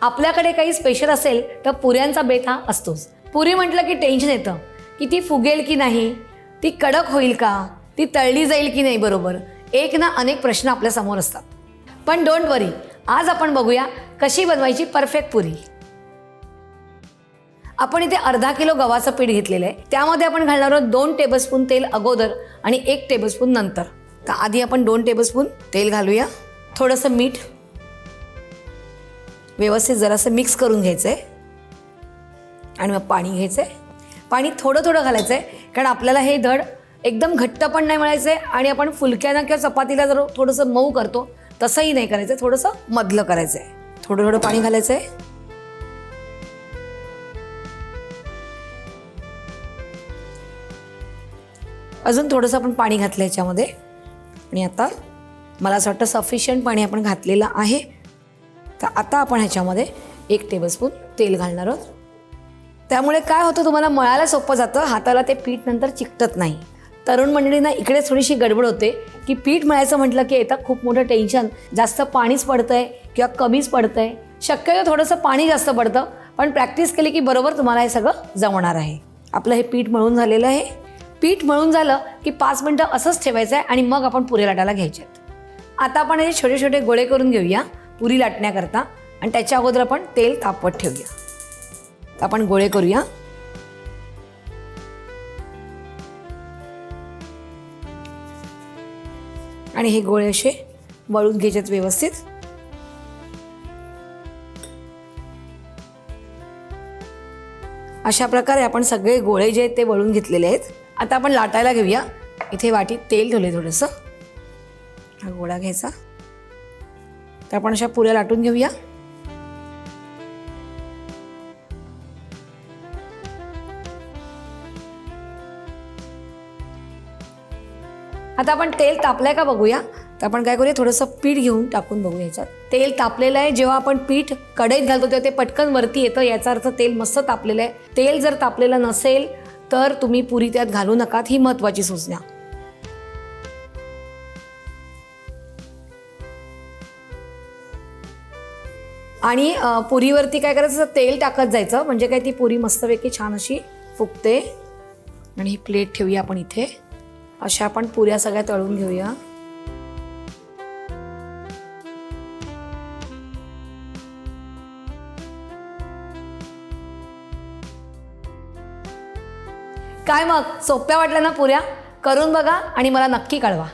आपल्याकडे काही स्पेशल असेल तर पुऱ्यांचा बेत हा असतोच. पुरी म्हटलं की टेन्शन येतं की ती फुगेल की नाही, ती कडक होईल का, ती तळली जाईल की नाही बरोबर, एक ना अनेक प्रश्न आपल्यासमोर असतात. पण डोंट वरी, आज आपण बघूया कशी बनवायची परफेक्ट पुरी. आपण इथे अर्धा किलो गव्हाचं पीठ घेतलेलं आहे. त्यामध्ये आपण घालणार आहोत 2 टेबलस्पून तेल अगोदर आणि 1 टेबलस्पून नंतर. तर आधी आपण 2 टेबलस्पून तेल घालूया, थोडंसं मीठ, व्यवस्थित जरासं मिक्स करून घ्यायचं आहे आणि मग पाणी घ्यायचं आहे. पाणी थोडं थोडं घालायचं आहे, कारण आपल्याला हे धड एकदम घट्ट पण नाही मळायचं आहे आणि आपण फुलक्यानं किंवा चपातीला जर थोडंसं मऊ करतो तसंही नाही करायचं आहे, थोडंसं मधलं करायचं आहे. थोडं थोडं पाणी घालायचं आहे. अजून थोडंसं आपण पाणी घातलं याच्यामध्ये आणि आता मला असं वाटतं सफिशियंट पाणी आपण घातलेलं आहे. तर आता आपण ह्याच्यामध्ये 1 टेबलस्पून तेल घालणार आहोत. त्यामुळे काय होतं, तुम्हाला मळायला सोपं जातं, हाताला ते पीठ नंतर चिकटत नाही. तरुण मंडळींना इकडे थोडीशी गडबड होते की पीठ मळायचं म्हटलं की येतं खूप मोठं टेन्शन, जास्त पाणीच पडतंय किंवा कमीच पडतंय. शक्यतो थोडंसं पाणी जास्त पडतं, पण प्रॅक्टिस केली की बरोबर तुम्हाला हे सगळं जमणार आहे. आपलं हे पीठ मळून झालेलं आहे. पीठ मळून झालं की 5 मिनटं असंच ठेवायचं आहे आणि मग आपण पुऱ्या लाटायला घ्यायचे आहेत. आता आपण हे छोटे छोटे गोळे करून घेऊया पुरी लाटण्याकरता आणि त्याच्या अगोदर आपण तेल तापवत ठेवूया. तर आपण गोळे करूया. आणि हे गोळे असे वळून घ्यायचेत व्यवस्थित. अशा प्रकारे आपण सगळे गोळे जे आहेत ते वळून घेतलेले आहेत. आता आपण लाटायला घेऊया. इथे वाटीत तेल ठेवले थोडंसं. हा गोळा घ्यायचा. तर आपण अशा पुऱ्या लाटून घेऊया. आता आपण तेल तापलंय का बघूया. तर आपण काय करूया, थोडंसं पीठ घेऊन टाकून बघूया याच्यात. तेल तापलेलं आहे. जेव्हा आपण पीठ कढईत घालतो तेव्हा ते पटकन वरती येतं, याचा अर्थ तेल मस्त तापलेलं आहे. तेल जर तापलेलं नसेल तर तुम्ही पुरी त्यात घालू नका, ही महत्त्वाची सूचना. आणि पुरीवरती काय करायचं, तेल टाकत जायचं, म्हणजे काय ती पुरी मस्तपैकी छान अशी फुगते. आणि ही प्लेट ठेवूया आपण इथे. अशा आपण पुऱ्या सगळ्या तळून घेऊया. काय मग, सोप्या वाटल्या ना पुऱ्या? करून बघा आणि मला नक्की कळवा.